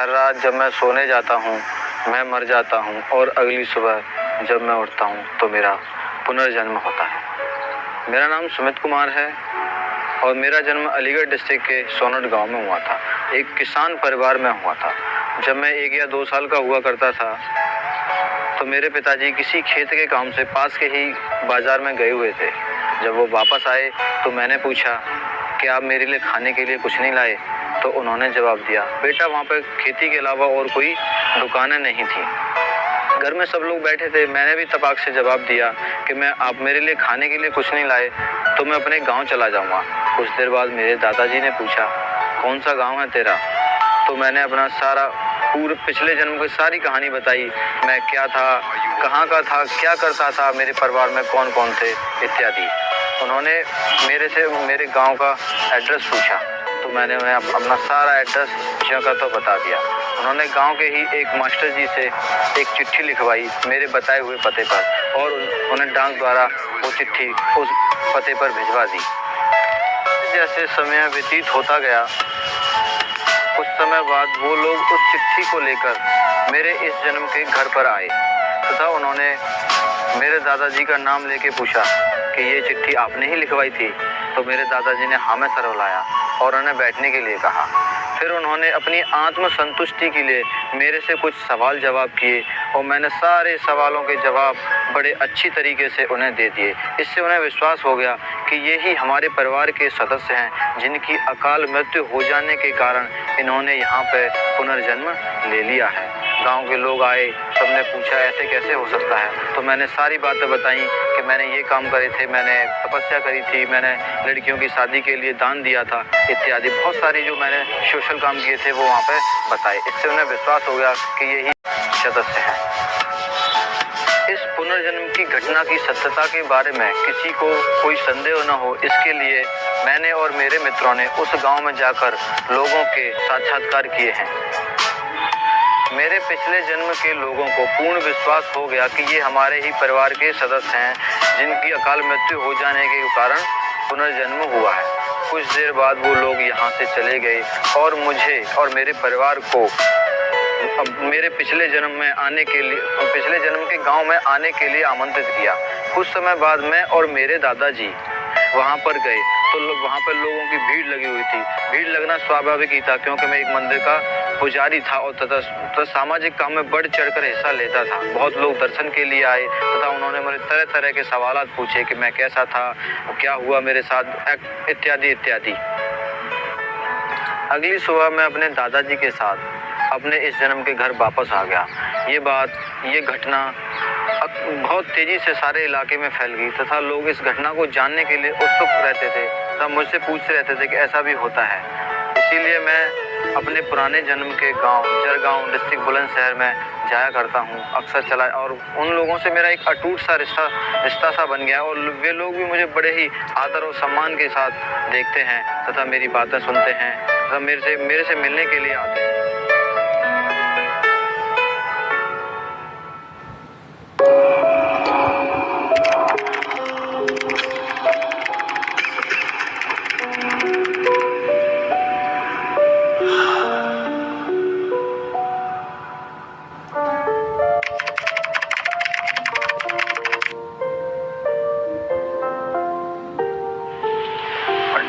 हर रात जब मैं सोने जाता हूँ मैं मर जाता हूँ और अगली सुबह जब मैं उठता हूँ तो मेरा पुनर्जन्म होता है। मेरा नाम सुमित कुमार है और मेरा जन्म अलीगढ़ डिस्ट्रिक्ट के सोनट गांव में हुआ था। एक किसान परिवार में हुआ था। जब मैं 1 या 2 साल का हुआ करता था तो मेरे पिताजी किसी खेत के काम से पास के ही बाज़ार में गए हुए थे। जब वो वापस आए तो मैंने पूछा कि आप मेरे लिए खाने के लिए कुछ नहीं लाए? तो उन्होंने जवाब दिया, बेटा वहाँ पर खेती के अलावा और कोई दुकानें नहीं थी। घर में सब लोग बैठे थे। मैंने भी तपाक से जवाब दिया कि आप मेरे लिए खाने के लिए कुछ नहीं लाए तो मैं अपने गांव चला जाऊंगा। कुछ देर बाद मेरे दादाजी ने पूछा, कौन सा गांव है तेरा? तो मैंने अपना सारा पूरे पिछले जन्म की सारी कहानी बताई। मैं क्या था, कहाँ का था, क्या करता था, मेरे परिवार में कौन कौन थे इत्यादि। उन्होंने मेरे से मेरे गांव का एड्रेस पूछा तो मैंने उन्हें अपना सारा एड्रेस जगह तो बता दिया। उन्होंने गांव के ही एक मास्टर जी से एक चिट्ठी लिखवाई मेरे बताए हुए पते पर और उन्हें डाक द्वारा वो चिट्ठी उस पते पर भिजवा दी। जैसे समय व्यतीत होता गया, कुछ समय बाद वो लोग उस चिट्ठी को लेकर मेरे इस जन्म के घर पर आए तथा उन्होंने मेरे दादाजी का नाम लेके पूछा कि ये चिट्ठी आपने ही लिखवाई थी? तो मेरे दादाजी ने हाँ में सर हिलाया और उन्हें बैठने के लिए कहा। फिर उन्होंने अपनी आत्मसंतुष्टि के लिए मेरे से कुछ सवाल जवाब किए और मैंने सारे सवालों के जवाब बड़े अच्छी तरीके से उन्हें दे दिए। इससे उन्हें विश्वास हो गया कि ये ही हमारे परिवार के सदस्य हैं जिनकी अकाल मृत्यु हो जाने के कारण इन्होंने यहाँ पर पुनर्जन्म ले लिया है। गांव के लोग आए, सबने पूछा ऐसे कैसे हो सकता है? तो मैंने सारी बातें बताई कि मैंने ये काम करे थे, मैंने तपस्या करी थी, मैंने लड़कियों की शादी के लिए दान दिया था इत्यादि। बहुत सारी जो मैंने सोशल काम किए थे वो वहाँ पे बताए। इससे उन्हें विश्वास हो गया कि यही सदस्य हैं। इस पुनर्जन्म की घटना की सत्यता के बारे में किसी को कोई संदेह न हो, इसके लिए मैंने और मेरे मित्रों ने उस गांव में जाकर लोगों के साक्षात्कार किए हैं। मेरे पिछले जन्म के लोगों को पूर्ण विश्वास हो गया कि ये हमारे ही परिवार के सदस्य हैं जिनकी अकाल मृत्यु हो जाने के कारण पुनर्जन्म हुआ है। कुछ देर बाद वो लोग यहाँ से चले गए और मुझे और मेरे परिवार को मेरे पिछले जन्म के गांव में आने के लिए आमंत्रित किया। कुछ समय बाद मैं और मेरे दादाजी वहाँ पर गए तो वहाँ पर लोगों की भीड़ लगी हुई थी। भीड़ लगना स्वाभाविक ही था क्योंकि मैं एक मंदिर का पुजारी था और तथा सामाजिक काम में बढ़ चढ़कर हिस्सा लेता था। बहुत लोग दर्शन के लिए आए तथा उन्होंने मुझे तरह तरह के सवाल पूछे कि मैं कैसा था, क्या हुआ मेरे साथ इत्यादि इत्यादि। अगली सुबह मैं अपने दादाजी के साथ अपने इस जन्म के घर वापस आ गया। ये घटना बहुत तेज़ी से सारे इलाके में फैल गई तथा लोग इस घटना को जानने के लिए उत्सुक रहते थे तथा मुझसे पूछते रहते थे कि ऐसा भी होता है। इसीलिए मैं अपने पुराने जन्म के गांव जरगांव डिस्ट्रिक्ट बुलंदशहर में जाया करता हूं अक्सर चला और उन लोगों से मेरा एक अटूट सा रिश्ता सा बन गया और वे लोग भी मुझे बड़े ही आदर और सम्मान के साथ देखते हैं तथा मेरी बातें सुनते हैं तथा मेरे से मिलने के लिए आते हैं।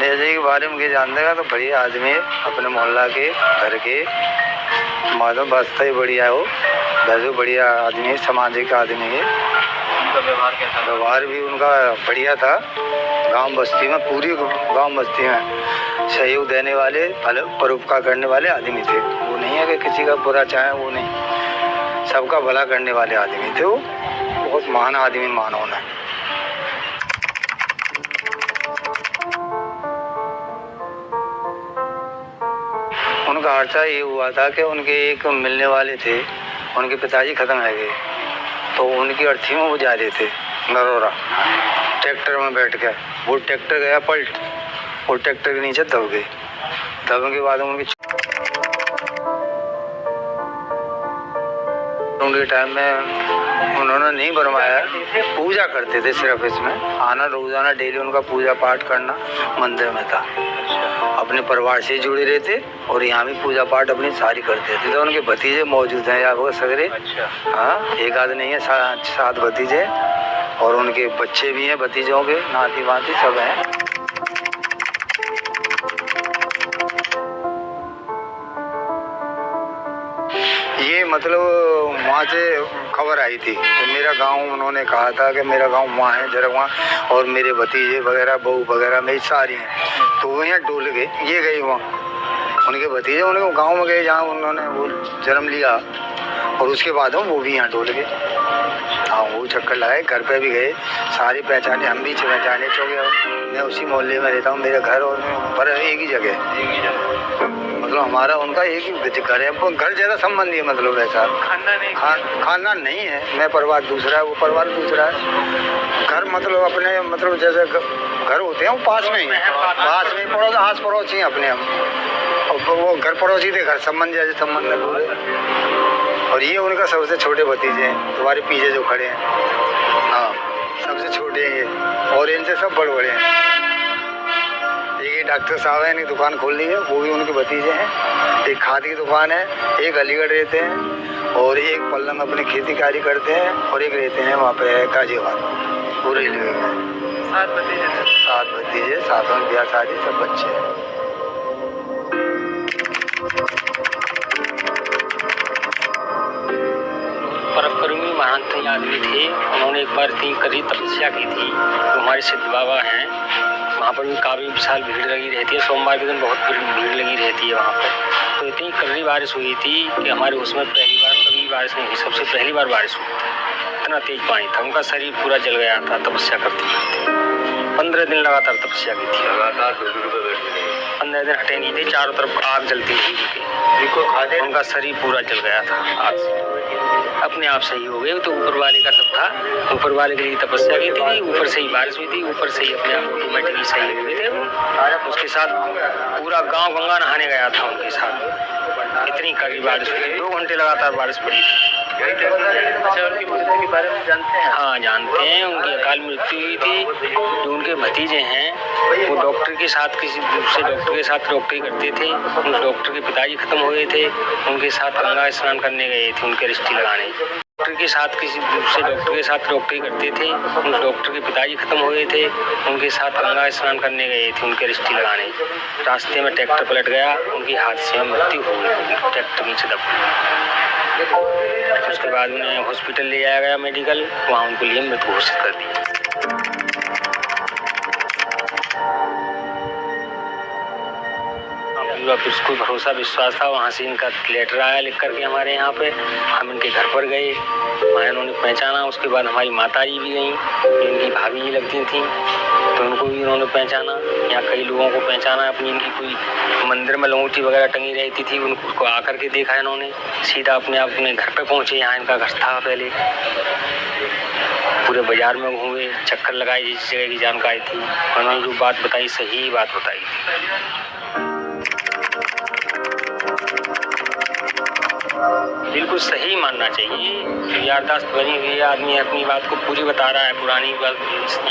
जैसे के बारे में जानते हैं तो बढ़िया आदमी है, अपने मोहल्ला के घर के माधव बस्ता ही बढ़िया है। वो वैसे बढ़िया आदमी है, सामाजिक आदमी है। उनका व्यवहार कैसा? व्यवहार भी उनका बढ़िया था। गांव बस्ती में, पूरी गांव बस्ती में सहयोग देने वाले, परोपकार करने वाले आदमी थे। वो नहीं है कि किसी का बुरा चाहे, वो नहीं, सबका भला करने वाले आदमी थे। वो बहुत महान आदमी माना उन्हें। उनका हादसा ये हुआ था कि उनके एक मिलने वाले थे, उनके पिताजी ख़त्म हो गए तो उनकी अर्थी में वो जा रहे थे नरोरा ट्रैक्टर में बैठ कर। वो ट्रैक्टर गया पलट, वो ट्रैक्टर के नीचे दब गए। दबने के बाद उनके टाइम में उन्होंने नहीं बनवाया, पूजा करते थे सिर्फ इसमें आना, रोज़ाना डेली उनका पूजा पाठ करना मंदिर में था। अपने परिवार से जुड़े रहते और यहाँ भी पूजा पाठ अपनी सारी करते थे। तो उनके भतीजे मौजूद हैं यहाँ वो सगरे। हाँ, एक आध नहीं है, 7 भतीजे और उनके बच्चे भी हैं, भतीजों के नाती वाती सब हैं। ये मतलब वहाँ से खबर आई थी कि मेरा गांव, उन्होंने कहा था कि मेरा गांव वहाँ है जरगवा और मेरे भतीजे वगैरह बहू वगैरह मेरी सारी हैं। तो वो यहाँ डोल गए, ये गए वहाँ, उनके भतीजे उनके गांव में गए जहाँ उन्होंने वो जन्म लिया और उसके बाद वो भी यहाँ डोल गए। हाँ, वो चक्कर लगाए, घर पे भी गए, सारे पहचाने, हम भी पहचाने क्योंकि मैं उसी मोहल्ले में रहता हूँ, मेरा घर और पर एक ही जगह, मतलब हमारा उनका एक ही घर है, घर जैसा संबंध है, मतलब ऐसा खानदान नहीं है। मैं परिवार दूसरा है, वो परिवार दूसरा है। घर मतलब अपने, मतलब जैसे घर होते हैं वो पास में ही, पास में पड़ोस, आस पड़ोसी हैं अपने हम, और वो घर पड़ोसी थे, घर संबंध जैसे संबंध है पूरे। और ये उनका सबसे छोटे भतीजे हैं, तुम्हारे पीछे जो खड़े हैं। हाँ, सबसे छोटे हैं ये और इनसे सब बड़े बड़े हैं। एक डॉक्टर साहब है, इनकी दुकान खोल ली है, वो भी उनके भतीजे हैं। एक खाद की दुकान है, एक अलीगढ़ रहते हैं और एक पल्लम अपनी खेती कार्य करते हैं और एक रहते हैं वहाँ पे गाजियाबाद, पूरे रेलवे में। 7 भतीजे, 7 में ब्याह शादी सब बच्चे हैं। पराक्रमी महंत आदमी थे, उन्होंने एक बार इतनी कड़ी तपस्या की थी। तो हमारे सिद्ध बाबा हैं, वहाँ पर भी काफ़ी विशाल भीड़ लगी रहती है, सोमवार के दिन बहुत भीड़ लगी रहती है वहाँ पर। तो इतनी कड़ी बारिश हुई थी कि हमारे उसमें पहली बार कभी बारिश नहीं हुई, सबसे पहली बार बारिश हुई थी। इतना तेज पानी था, उनका शरीर पूरा जल गया था तपस्या करते करते। 15 दिन लगातार तपस्या की थी, 15 दिन हटे नहीं थे, चारों तरफ आग जलती थी उनके, उनका शरीर पूरा जल गया था आग से। अपने आप सही हो गए, तो ऊपर वाले का सब था, ऊपर वाले के लिए तपस्या की थी, ऊपर से ही बारिश हुई थी, ऊपर से ही अपने आप ऑटोमेटिकली सही हो गए थे। उसके साथ पूरा गांव गंगा नहाने गया था उनके साथ, इतनी कड़ी बारिश हुई थी, 2 घंटे लगातार बारिश पड़ी थी। अच्छा, उनकी मृत्यु के बारे में जानते हैं? हाँ, जानते हैं, उनकी अकाल मृत्यु हुई थी। जो उनके भतीजे हैं वो डॉक्टर के साथ, किसी दूसरे डॉक्टर के साथ डॉक्टरी करते थे। उस डॉक्टर के पिताजी खत्म हो गए थे, उनके साथ गंगा स्नान करने गए थे उनके रिश्ते लगाने। डॉक्टर के साथ, किसी दूसरे डॉक्टर के साथ डॉक्टरी करते थे। उस डॉक्टर के पिताजी खत्म हो गए थे, उनके साथ गंगा स्नान करने गए थे उनके रिश्ते लगाने। रास्ते में ट्रैक्टर पलट गया, उनकी हादसे में मृत्यु हो गई, ट्रैक्टर नीचे दब गया। उसके बाद उन्हें हॉस्पिटल ले जाया गया मेडिकल, वहाँ उनको लिए मृत घोषित कर दिया। बिल्कुल भरोसा विश्वास था, वहाँ से इनका लेटर आया लिख करके हमारे यहाँ पे। हम इनके घर पर गए, वहाँ इन्होंने पहचाना। उसके बाद हमारी माता जी भी गई, इनकी भाभी ही लगती थी, तो उनको भी इन्होंने पहचाना। यहाँ कई लोगों को पहचाना अपनी, इनकी कोई मंदिर में लंगोटी वगैरह टंगी रहती थी, उनको आकर के देखा इन्होंने, सीधा अपने घर पे पहुँचे। यहाँ इनका घर था पहले, पूरे बाजार में घूमे, चक्कर लगाए, जिस जगह की जानकारी थी उन्होंने जो बात बताई सही बात बताई। बिल्कुल सही मानना चाहिए। याददाश्त बनी हुई आदमी अपनी बात को पूरी बता रहा है, पुरानी बात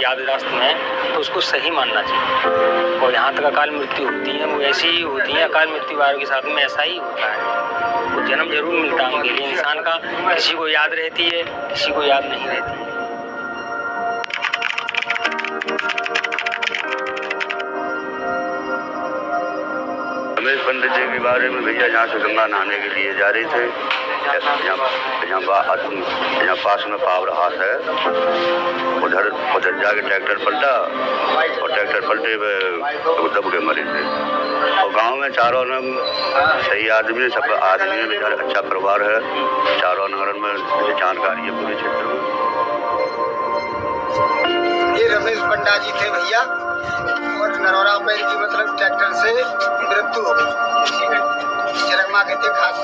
याददाश्त में, तो उसको सही मानना चाहिए। और यहाँ तक अकाल मृत्यु होती है वो ऐसी ही होती है, अकाल मृत्यु वालों के साथ में ऐसा ही होता है। वो जन्म जरूर मिलता है उनके लिए इंसान का, किसी को याद रहती है, किसी को याद नहीं रहती है। रमेश पंडित जी के बारे में भैया यहाँ से गंगा नहाने के लिए जा रहे थे, यहाँ पास में पावर हाथ है, उधर जाके ट्रैक्टर पलटा और ट्रैक्टर पलटे हुए दब के मरे थे। और गांव में चारों ने सही आदमी, सब आदमी है, बेचारे अच्छा परिवार है, चारों नगर में जानकारी है पूरे क्षेत्र में। ये रमेश पंडा जी थे भैया, और नरौरा पैर की मतलब ट्रैक्टर से मृत्यु हो गई, जरगमा के थे खास।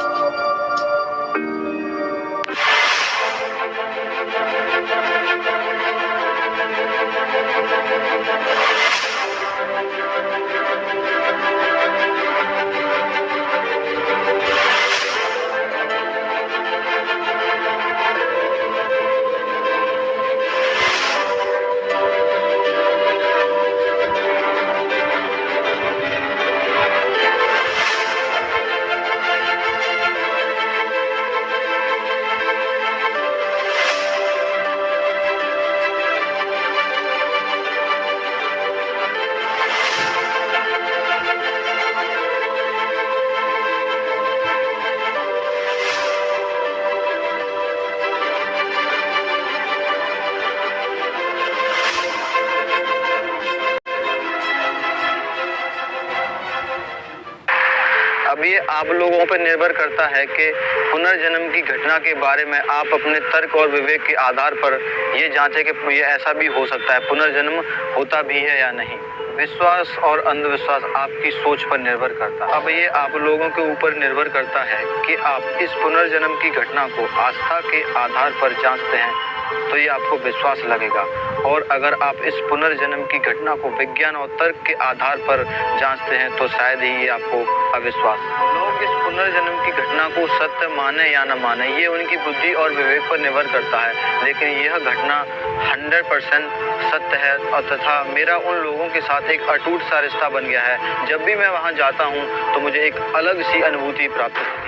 अब ये आप लोगों पर निर्भर करता है कि पुनर्जन्म की घटना के बारे में आप अपने तर्क और विवेक के आधार पर ये जांचें कि ये ऐसा भी हो सकता है, पुनर्जन्म होता भी है या नहीं। विश्वास और अंधविश्वास आपकी सोच पर निर्भर करता है। अब ये आप लोगों के ऊपर निर्भर करता है कि आप इस पुनर्जन्म की घटना को आस्था के आधार पर जांचते हैं तो ये आपको विश्वास लगेगा, और अगर आप इस पुनर्जन्म की घटना को विज्ञान और तर्क के आधार पर जांचते हैं तो शायद ही ये आपको अविश्वास। लोग इस पुनर्जन्म की घटना को सत्य माने या न माने ये उनकी बुद्धि और विवेक पर निर्भर करता है, लेकिन यह घटना 100% सत्य है और तथा मेरा उन लोगों के साथ एक अटूट सा रिश्ता बन गया है। जब भी मैं वहाँ जाता हूँ तो मुझे एक अलग सी अनुभूति प्राप्त होती है।